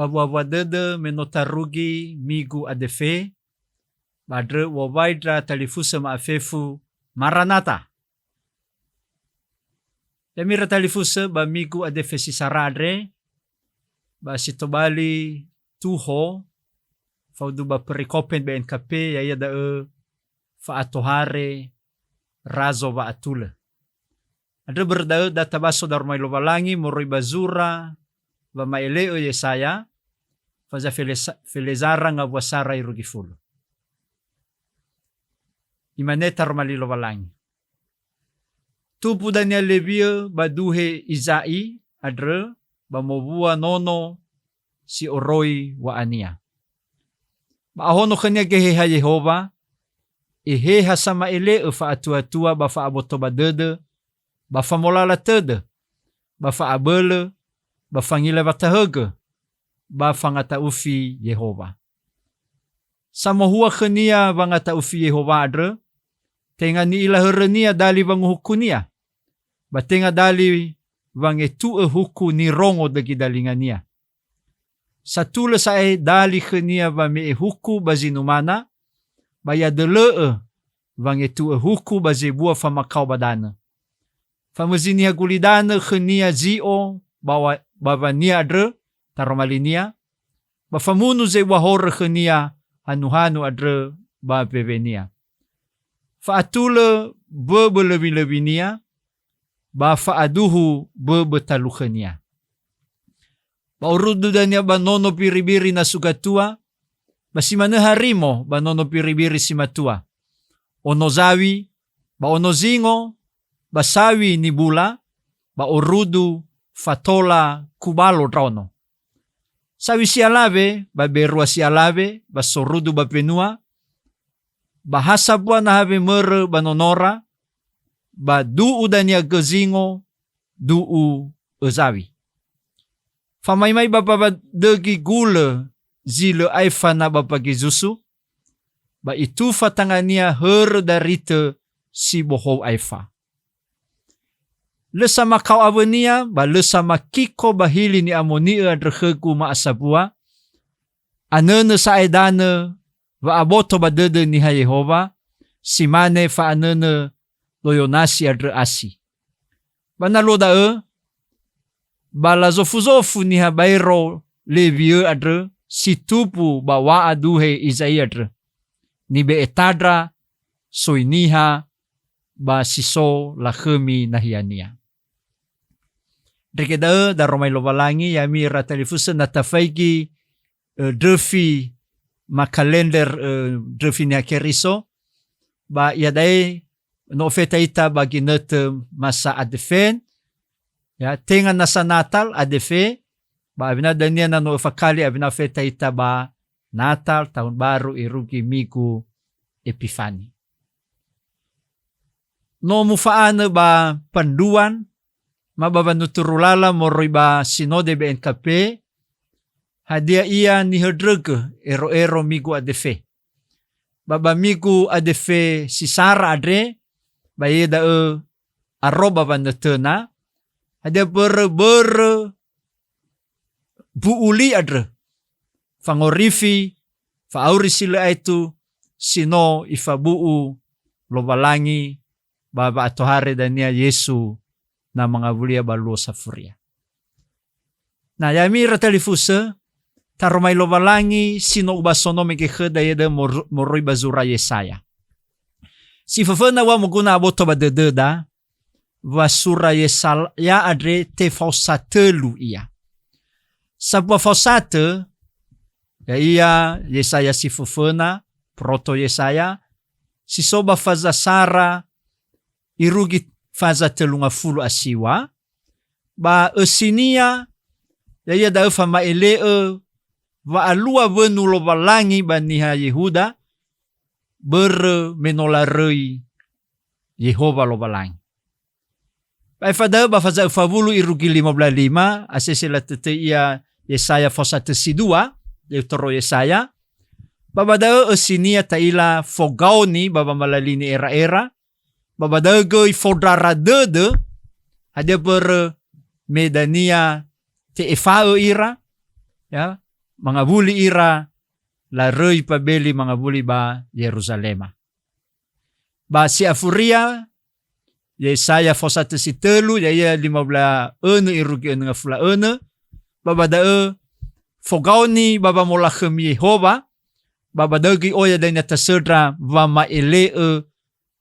bawawadede menotarugi migu adefe, badre wawaidra talifusa maafefu maranata. Yamira talifusa ba migu adefe si saradre, ba sitobali tuho, faudu ba perikopen BNKP yaya da fa atohare razo ba atule. Ada berdao data baso darmai lovalangi moroi bazura va maeleo Yesaya faza felezara nga wasara irugifulo. Imaneta romali lovalangi. Tupu dania levia baduhe Izai adre bamobua nono si oroi wa ania. Maahono kanya geheha Yehova iheha sama ele fa atua-atua ba fa aboto badede ba fa molala tede ba fa abele ba fa ngile watahege ba fa ngata ufi Yehova. Sama hua khania ba ngata ufi Yehova adre tenga ni ila herenia dali bang hukunia ba tenga dali bang etu huku ni rongo dagi dalingania. Satula sae dali khania ba me huku ba zinumana ba ya dele bang etu huku ba zebua fa makau badana. Famazinia gulidana khania zio bawa nia adre taromalinia ba famunu ze wahor khania hanuhanu adre ba bevenia. Fa atula lebih-lebinia ba fa aduhu betalukhania. Ba urudu dania ba nono piribiri na sugatua ba simane harimo ba nono piribiri simatua. Ono zawi ba ono zingo basawi ni bula ba urudu fatola kubalo drono. Sawi sialave ba berua sialave ba sorudu ba penua bahasa bua na have mere ba nonora ba duu dania gezingo duu ezawi. Famaimai bapa degi gule zile aifa na bapa gizusu ba itu fatangania her darite si boho aifa. Lesama kau avenia ba lesama kiko bahili ni amonia drhegu ma asabua anene saedane va aboto badede ni Yehova simane fa anene loyonasi adre asi. Bana loda bala zofu ni habairo levie adre situpu ba wa aduhe Izai adre ni be etadra soiniha ba siso lakhemi nahiania. Drekeda da romai lovalangi yami ratalifusa natafaigi drefi ma kalender drefi ni akeriso ba yadai no feta ita bagi nete masa adefen ya tenga nasa Natal adefe ba abina dania na no fakali abina feta ita ba Natal tahun baru irugi migu Epifani. No mufaane ba panduan mababa nuturulala moroi ba sinode BNKP hadia ia ni hedrege ero migu adefe. Baba migu adefe sisara adre ba yeda aroba banetena hadia bere buuli adre fangorifi faauri sila itu sino ifabuu lobalangi baba atohare dania Yesu na mga bulia baluo sa furia. Na yami ratalifusa tarumay lobalangi sino ubasono megekeda yeda moroi bazura Yesaya. Si fafana wa muguna aboto badededa wasura Yesaya adre te fausatelu ia. Sabwa fausate ya ia Yesaya si fafana proto Yesaya si soba fazasara irugi faza telunga fulu asiwa ba esinia ya da fa maele va alua venu lobalangi baniha Yehuda ber menolarei Yehova lobalangi. Ba fada ba faza favulu irugi 55 asesela tete ia Yesaya fosate sidua Deutero Yesaya babada esinia taila fogauni baba malalini era babadagoy fodrara dede hade ber medania te efao ira ya mga buli ira laroi pabeli mga buli ba Yerusalema. Ba si Afuria Yesaya fosate si telu ya 15 irugi nga fula babada fogauni baba molachem Yehova babadagi oya dan tasedra va maele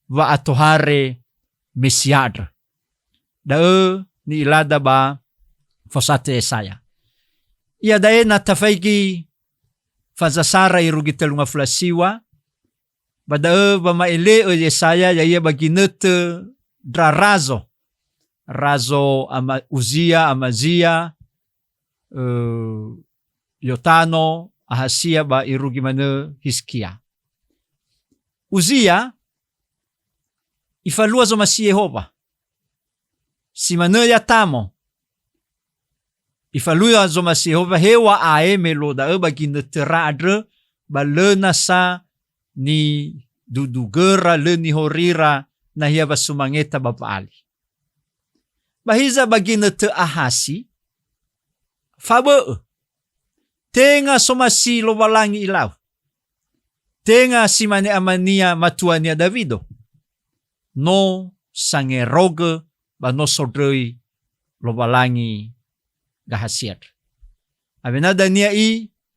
va atohare Mesiadra. Da ni ilada ba fosate Yesaya. Ia dae na tafaiki fazasara irugi telu nga fula siwa bada va maele Yesaya ya ia baginete dra razo ama Uzia, Amazia, Yotano, Ahasia ba irugi mana Hiskia. Uzia ifalua zo masi Yehova. Si mana ya tamo. Ifalua zo masi Yehova hewa ae meloda bagi netera adre ba lena sa ni dudugera leni horira na hiya ba sumangeta bapaali. Bahiza bagi nete Ahasi, fabe tenga somasi lobalangi ilaw. Tenga simane amania matuania Davido. No sangeroge ba no sodrei lobalangi gahasiat. Avena dania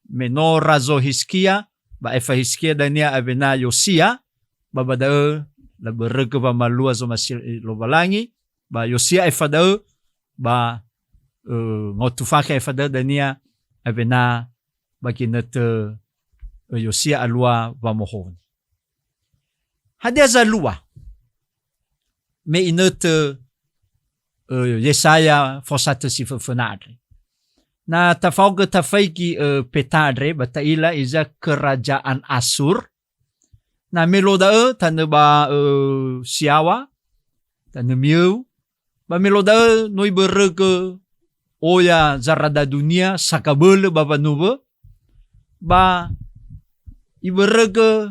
meno razo Hiskia, ba efa Hiskia dania avena Yosia, babada la berege ba malua zo masil lobalangi ba Yosia efada ba ngotufaka efada dania avena bakinet Yosia alua ba mohon. Hadia za lua me inet Yesaya fosate si fenadre. Na tafauga tafaiki petadre bataila iza kerajaan Asur. Na meloda tanda ba siawa tanda miu ba meloda noi berke oya zarada dunia sakabele baba nuba ba iberke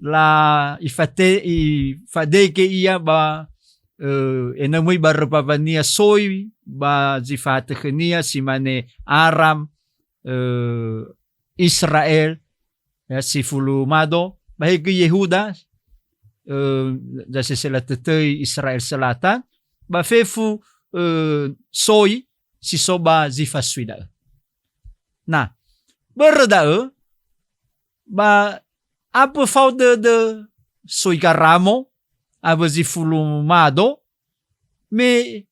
la ifadeke iya ba enamui barpavania soy ba zifate khania simane Aram Israel ya si fulumado bahigi Yehuda dasi sila tetei Israel Selatan ba fefu soy si soba zifaswida. Nah, berda ba apa faude de soy garamo aba zifulumado me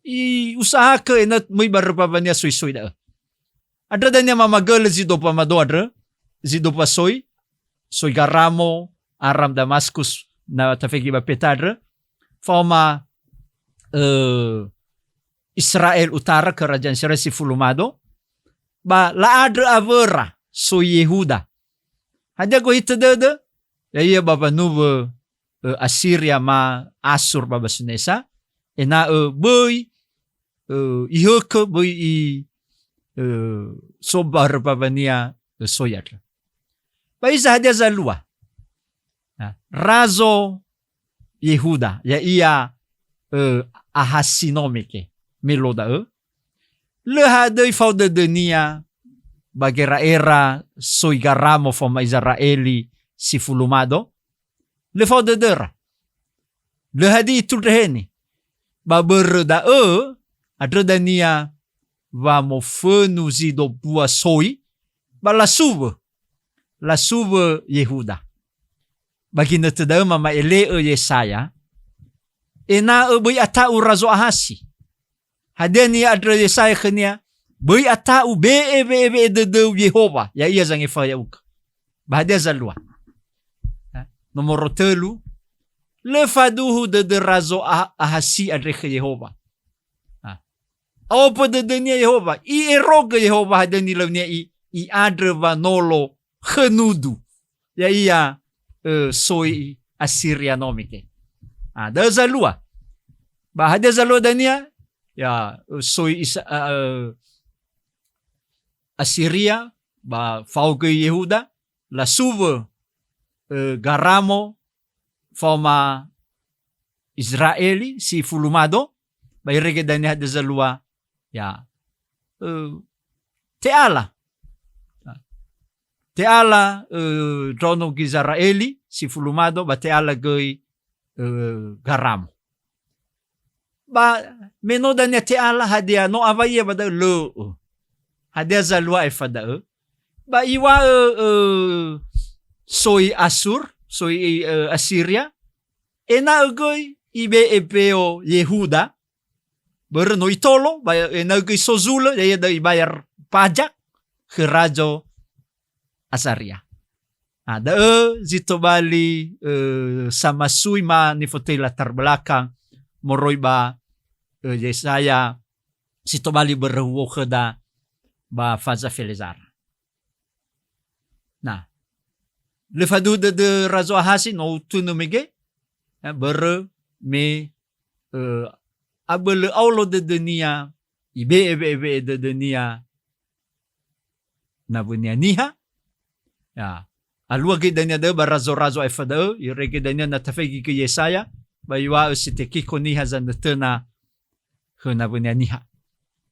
i usaha ke enat muy barpavania soy da. Adra danya mamagel zidopa madodre zidopa soy garamo Aram Damaskus na tafegi ba petadre forma Israel Utara kerajaan Israel si fulumado ba laadre avera so Yehuda hadia go hitedede ya ia baba nuve Assyria ma Asur baba sunesa ena boy iheke boy sobar babania soyat. Baiza hadia za lua. Razo Yehuda ya ia ahasinomike meloda le hadai fauda denia bagera era soigaramo foma Israeli si fulumado le fauda dera le hadi tudreheni baberda adra dania va mo fenu zido bua soi bala la suve Yehuda bagi neteda mama ele Yesaya ena bui ata urazo Ahasi hadeni adra Yesaya khania bui ata be de Yehova ya ia zangi fa ya uk bahadia zalua nomor telu le faduhu de razo Ahasi adre Yehova opo de denia Yehova i eroga Yehova hadeni lawnia i adre vanolo genudu ya ia soy Assyria nomike. Da zalua. Ba hadia zalua dania ya soy Assyria ba fauge Yehuda la suve garamo forma Israeli si fulumado ba irege dania hadia zalua ya teala te ala drono Gizraeli si fulumado ba te ala gay garamo. Ba menoda niya te ala hadia no avaya ba da lo. Hadia zalwa e fada. Ba iwa soy Asur, soy Assyria. Ena gay ibe epeo Yehuda. Berno itolo ba ena gay sozula ya da ibayar pajak ke Raja Azaria. Ada zito bali sama suima ni fotoy latar belakang moroy ba Yesaya zito bali berhuwo keda ba faza Felezar. Nah, lefadu de Razo Ahasi no tunumige ber me abel aulo de dunia ibe de dunia na bunia niha ya alua gidanya de barazo razo efada irege danya na tafegi ke Yesaya baywa siteki koniha zanatena huna bunia niha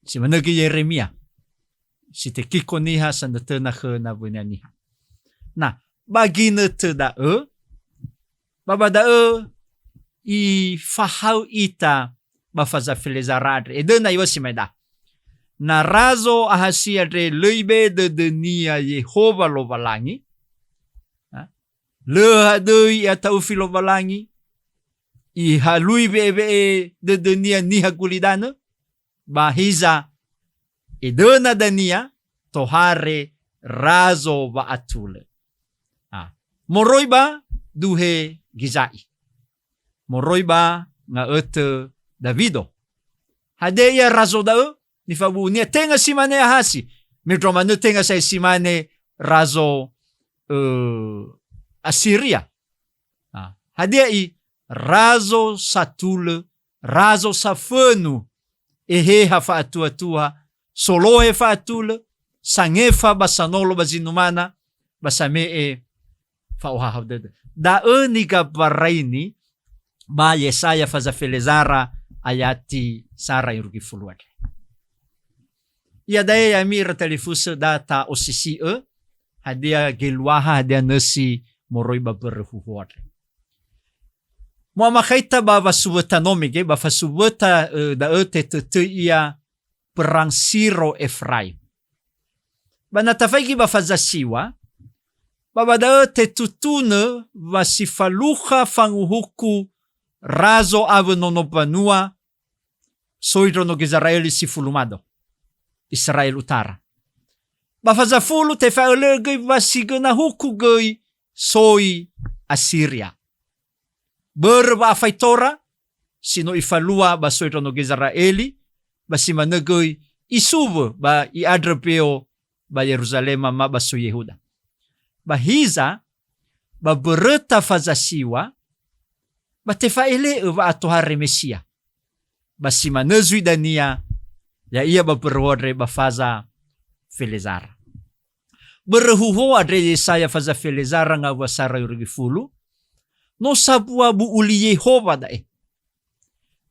si managi Yeremia siteki koniha zanatena huna bunia niha na bagina teda babada i fahau ita bafaza Felezarad edena iwa simeda na Razo Ahasi adre leibe de dunia Yehova lo balangi. Le hadui atau filo balangi. I halui bebe de dunia niha kulidana. Bahiza edena dania tohare Razo ba atule. Moroiba duhe Gizai. Moroiba nga ete Davido. Hadeya Razo da ni fabu ni tenga simane Ahasi. Medro manu tenga say simane Razo Assyria. Hadia i Razo satule, Razo safanu, eheha fa atua solohe fa atule, sangefa basanolo bazinumana, basame fa ohahavdede. Da niga baraini ba Yesaya faza Felezara ayati Sara yurugi fuluade. Ia daya yamira talifusa data osisi hadia gelwaha hadia nasi moroi ba berhuhuade. Mua makaita ba vasuwata nomige ba vasuwata da te ia perang Siro Efraim. Ba natafagi ba fazasiwa ba da te tutune vasifaluha fanguhuku Razo avenonopanua soidro no Gizraeli si fulumado. Israel Utara. Bafazafulu te faelegay vasigana hukugay soy Assyria. Berba afaitora sino ifalua ba soidro no Gizraeli basimanagay isubo ba iadrepeo ba Yerusalema ma ba so Yehuda. Bahiza ba bereta fazasiwa ba te faele ba atohare Mesia. Basimanazui dania ya ia ba berhodre ba faza Felezara. Berhuho adre Yesaya faza Felezara nga wasara yurigifulu. No sabua bu uli Yehova dae.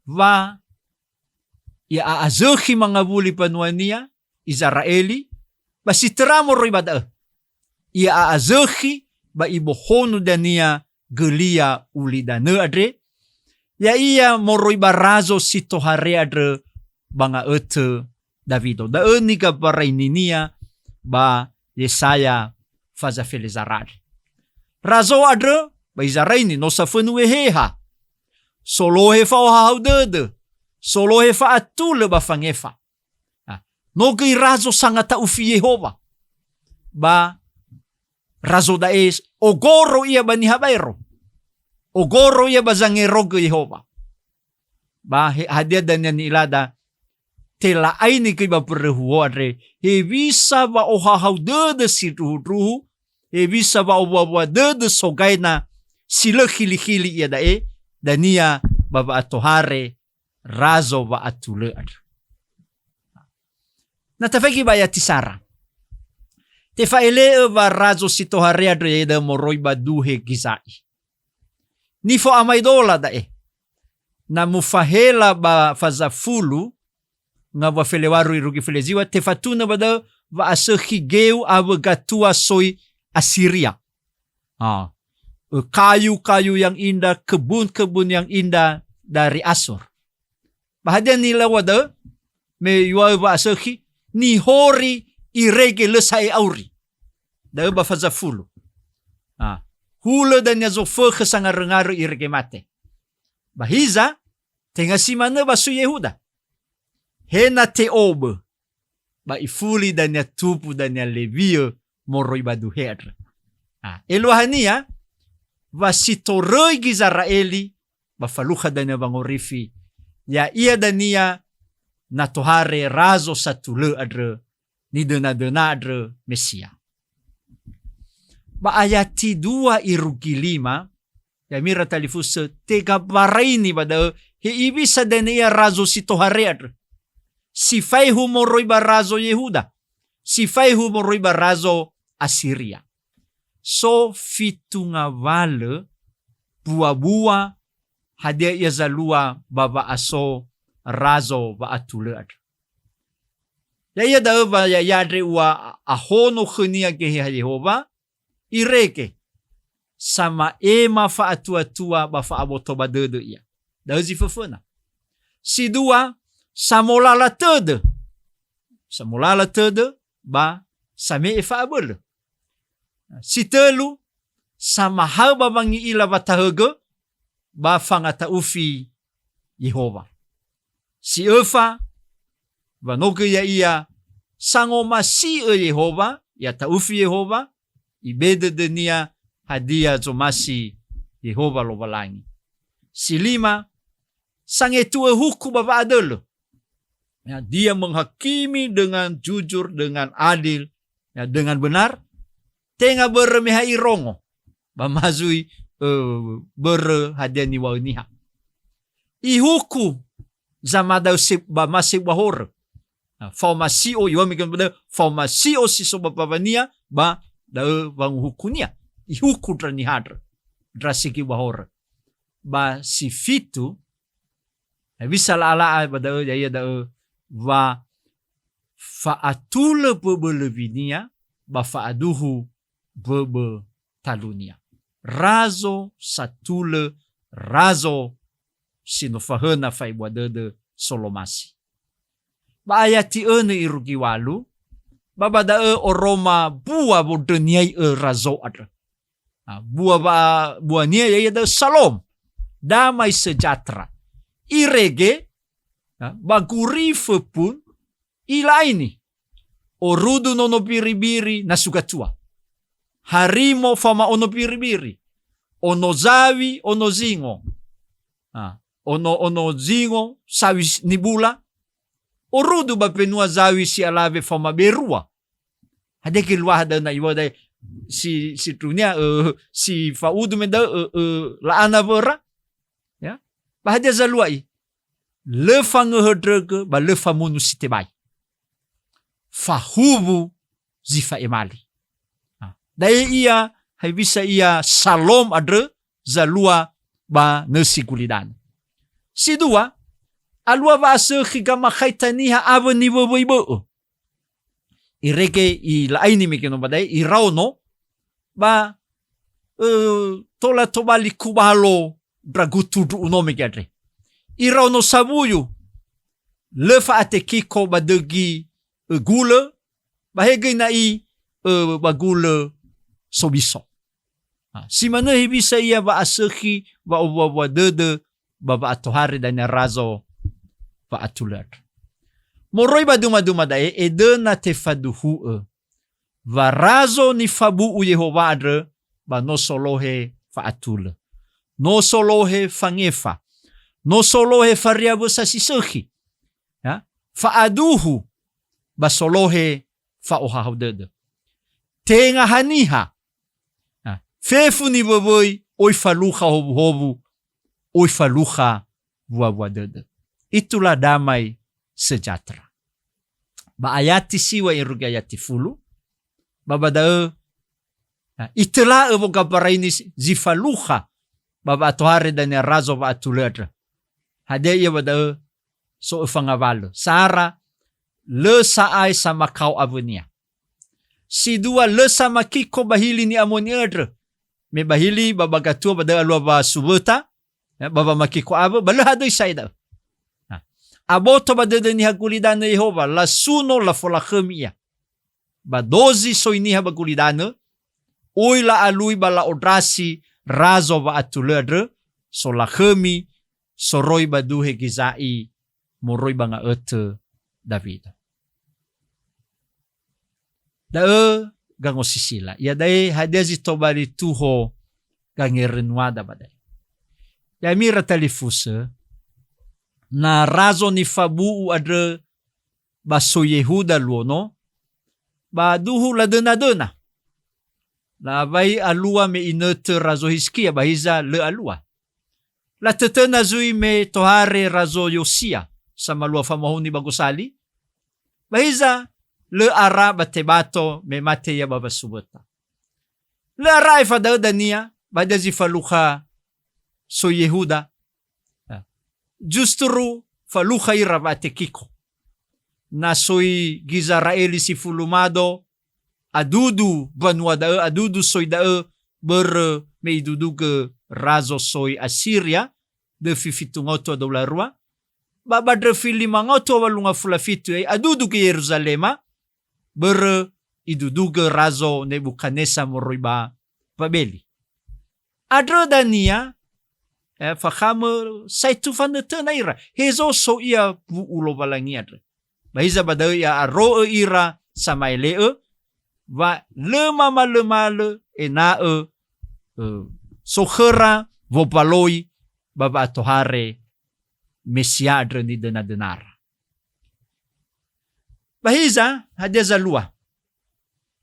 Va ya aazohi mga buli panuania Israeli. Basiteramo roi bada. Ia aazohi ba ibohonu dania gelia uli dane adre. Ya ia moroi barazo sitohare adre banga ete Davido. Da unika paraininia ba Yesaya faza Felezarad. Razo adre ba Izaraini no sa fenueheha. Solohe fa ohaudede. Solohe fa atule ba fangefa. No gay razo sangata ufi Yehova. Ba razo daes ogoro ia ba ni habairo. Ogoro ia ba zangerogo Yehova. Ba hadia dan ni ilada tela aini kay ba perhuadre. He bisa ba ohaudede si ruhu. He bisa ba owawadede sogaina sila hili-hili ia dae. Dania baba atohare razo ba atule adre. Natafegi ba yati Sara. Te faele ba razo sitohare adre da moroi ba duhe Gizai. Nifo amaidola dae. Na mufahela ba fazafulu nga ba felewaru irugi feleziwa te fatuna ba da ba asahigeu aba gatua soy Asiria. Kayu-kayu yang indah, kebun-kebun yang indah dari Asur. Bahadia nila wada me yuwa ba asaki ni hori irege lesai auri. Da ba fazafulu. Hula dan ya zofe kesangar-ngaru irege mate. Bahiza tenga simana basu Yehuda. Hena te obe. Ba ifuli dan ya tupu dan ya levio moroi badu her. Elohania va sitoroi Gizraeli ba faluha dan ya bangorifi. Ya ia dan ia natohare razo satule adre ni dena adre Mesia. Ba ayati 2 irugi 5 ya mira talifus tega baraini bada he ibisa dan ia razo sitohare adre. Sifai humoroi barazo Yehuda. Sifai humoroi barazo Asiria. So fitunga vale buah-buah hadia ia zalua baba aso razo ba atule. Ya ia da ba ya yadre wa ahono khnia ke Yehova ireke sama ema fa atua ba fa aboto ba dede ia. Da zifafuna. Si dua samolala tede. Samolala tede ba same fa abul. Si telu sama haba bangi ila batahaga ba fangata ufi Yehova. Si efa vanoke ya ia sangoma si Yehova ya taufi Yehova ibede denia hadia zomasi Yehova lo balangi. Si 5 sangetue hukum bapa adil. Ya, dia menghakimi dengan jujur, dengan adil, ya, dengan benar. Tenga bermeha irongo. Bamazui berhadiah niha. Ihuku zamada ba masih bahor. Formasio yomi kan pada formasio si sobapavania ba da bang hukunia. Ihuku drani hadr. Drasiki bahor. Ba si fitu bisa ala pada ya da va faatul bebelevinia ba faaduhu bebe talunia. Razo satule razo sinofahena fai buadede solomasi. Ba ayati ene irugi walu babada oroma bua bodeniai razo adra. Bua nia ya da salom damai sejahtera. Irege bagurife pun ila ini orudu nono biri-biri nasugatua. Harimo fama ono biri-biri. Ono zawi, ono zingo. Ono zingo, sawi nibula. Orudu ba penua zawi si alave fama berua. Hadeki luah da na iwada si trunia si faudu menda laana vera. Ya. Bahadia zaluai. Lefa ngehedrege ba lefa munu sitebai. Fahubu zifa emali. Daya ia, hai bisa ia salom adre zalua ba nasi kulidan. Si 2, alua ba ase khigama khaitaniha ava ni bobo. Ireke i laini mikino badai i rauno ba tola tobali kubalo dragutu unomi kadre. I rauno sabuyu lefa ate kiko badegi gula bahege na i bagula sobiso. Si mana bisa ia ba aseki ba oba dede ba atohari dan razo ba atulat. Moroi ba duma dae edena tefaduhu va razo ni fabu Yehova adre ba no solohe fa atul. No solohe fangefa. No solohe fariabu sasiseki. Ya, fa aduhu ba solohe fa oha dede. Tenga haniha. Fefu ni boboi oi faluha hobu-hobu. Oi faluha buah-buah dede. Itulah damai sejahtera. Ba ayati siwa irugi ayati fulu. Babada itulah boga paraini zifaluha. Baba atohare dan razo ba atuledra. Hadia ia bada so ufangavalo. Sara le saai sama kau avunia. si dua lesa makiko bahili ni amoni adre. Me bahili babagatua pada alua ba subeta. Baba makiko abo bala hadoy saida. Aboto badede ni hagulidana Yehova la suno la folakemia. Ba 12 soiniha bagulidana. Oi la alui bala odrasi razo ba atuledre. So la khemi soroi baduhe gizai moroi banga ete David. Dae gango sisila. Ya dae hadezi tobali tuho gangerenwada badai. Ya mira talifuse na razo ni fabu adre baso Yehuda luono ba duhu la dena. La vai alua me inete razo Hiskia bahiza le alua. La tetena zui me tohare razo Yosia sama lua famahuni bagusali. Bahiza le ara batebato me mate ya babasubota. Le ara ifada dania badazi faluha so Yehuda. Justru faluha ira batekiko. Na soi Gizraeli si fulumado adudu banwa dae adudu soi dae ber meiduduge razo soi Asiria de fifitungoto dolarua babadre filimangoto walunga fulafitu adudu ke Yerusalema ber iduduge razo Nebukadnesa moroiba pabeli adro dania fakame saitu fanetena ira hezo so ia bu ulo balangi adre bahiza badai ya aro ira samaile va lemale enae sokhera vopaloi baba tohare mesiadre ni denara. Bahiza hadeza lua.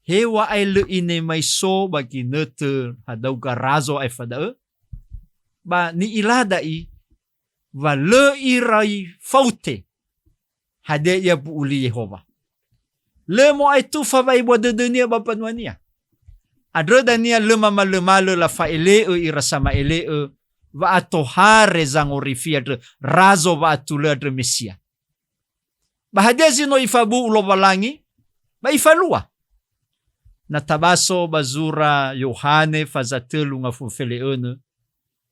Hewa aile ine maiso bagi nete hadauga razo ay fadae. Ba ni iladai va le irai faute hade ya buuli Yehova. Le mo ay tufa ba ibo dedenia bapanwania. Adro dania lemale la faele irasama ele va atohare zangorifi adre razo va atule adre Mesia. Bahadezi no ifabu ulo balangi ba ifalua. Natabaso bazura Yohane fazatelu nga fufeleene.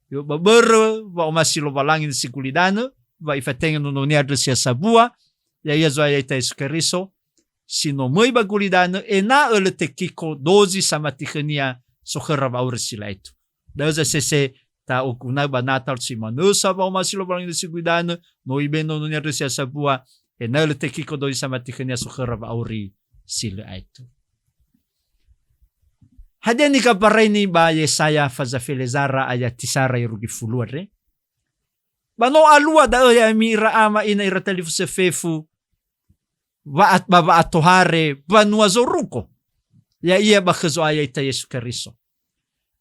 Yo babere va omasilo balangi ni sikulidane va ifatenga nononi adre sia sabua ya yazo ayata Yesu sino moi bagulidane ena ele tekiko dozi sama tikenia sokhera ba ursila itu. Daza sese ta okuna banatal si manusa ba omasilo balangi ni sikulidane no ibeno no adre sia sabua ena ele tekiko dozi sama tikenia sokhera ba uri sila itu. Hadeni kaparini ba Yesaya fazafelezara ayat tisara irugi fuluare. Bano alua da ya mira ama ina iratalifu sefefu waat baba atohare banua zoruko. Ya iya bakhezo ayata Yesu Kristo.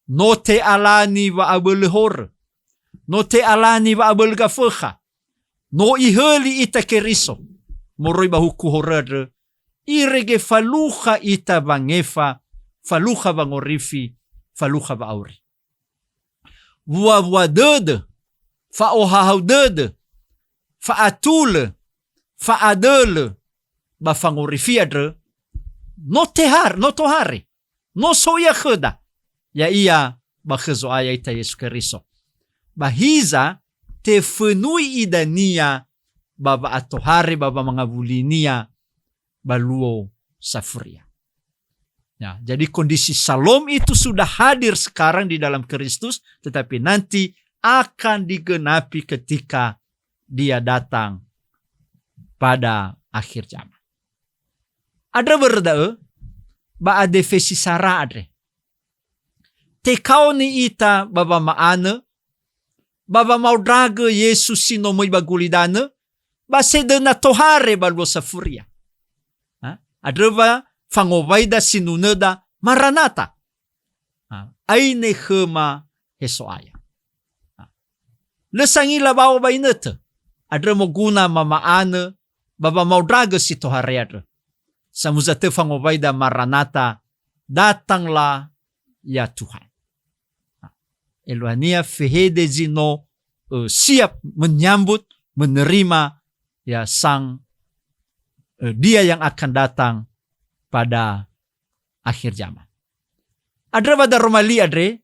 No te alani wa abelehor. No te alani wa abelgafocha. No iheli ita keriso. Moroi bahuku horadre. Irege faluha ita bangefa. Faluha bangorifi, faluha ba auri. Wua dede, fa ohahau dede, fa atule, fa adele, ba fangorifi adre, no tohare, no soya kheda. Ya iya ba khezo aya ita Yesu Kristo. Bahiza te fenui idania baba atohare baba mangabulinia baluo safuria. Ya, jadi kondisi Salom itu sudah hadir sekarang di dalam Kristus, tetapi nanti akan digenapi ketika dia datang pada akhir zaman. Ada berdae, ba ade fesi sara adre. Tekau ni ita baba maane, baba maudrage Yesus sino moi bagulidane, ba sedena tohare balbo safuria. Adre ba fangovaida sinuneda maranata. Aine khema hesoaya. Lesangila bawa bainete. Adre moguna mamaane baba maudraga si tohareadre. Samuzate fangovaida maranata. Datanglah ya Tuhan. Elohania fehede zino siap menyambut, menerima ya sang dia yang akan datang pada akhir zaman. Adre pada romali adre,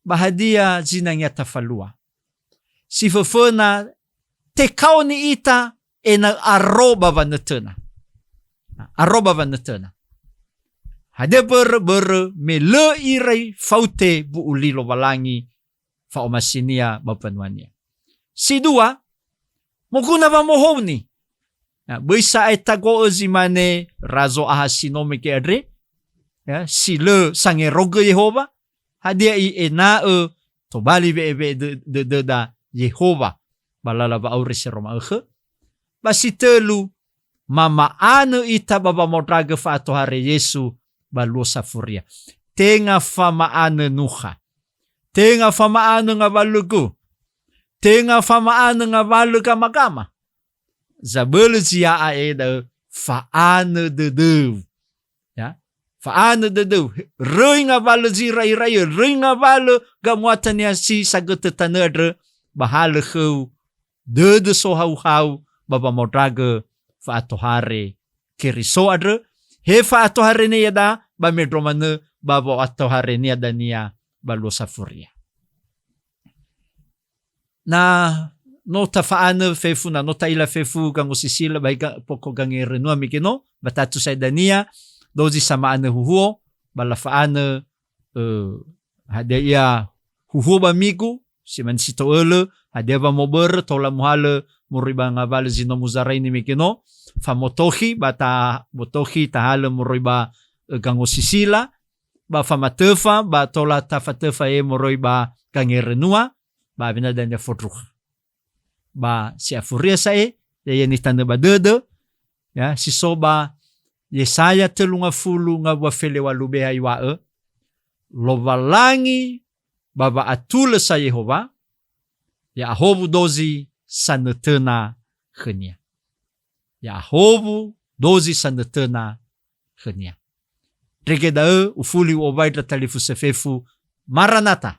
bahadia zinangya tafalua. Si fefena tekau ni ita na arroba vanetena. Arroba vanetena. Hade ber me le irai faute bu ulilo walangi fa omasinia bapanuania. Si dua, mukuna va mohoni. Bisa ay tago zimane razo ahasinome ke adre. Ya, si le sange roga Yehova. Hadia i enae to bali be de da Yehova. Balala ba aure si Roma ehe. Basi telu, mama ane ita baba modraga fa ato hare Yesu baluo safuria. Tenga fama ane nuha. Tenga fama ane nga balugu. Tenga fama ane nga baluga magama. Zabele zia aeda fa ane de. Ya. Fa ane de. Rui nga balu zira iraya. Rui nga balu gamuatan niya si sagot tanadre. Bahala khau. De so hau baba modraga fa ato hare kiriso adre. He fa ato hare niya da. Ba medromane baba ato hare niya da niya baluo safuria. Na nota faana fefu na nota ila fefu gango sisila baika poko gange renua mikino batatu sa dania dozi sama ane huhuo bala faana hade ia huhuo ba migu si man sito ele hade ba mober tola muhale muriba ngabale zino muzarai ni mikino fa motohi bata motohi tahale muriba gango sisila ba fa matefa ba tola tafatefa e muriba gange renua ba binadanya fodruh. Ba si afuria sae, ya ni tanda ba dede, ya si soba Yesaya 30 nga wafele walubeha iwae, lovalangi baba atule sa Yehova, ya ahobu dozi sanetena khenia. Ya ahobu dozi sanetena khenia. Regedae ufuli obaida talifu sefefu Maranatha.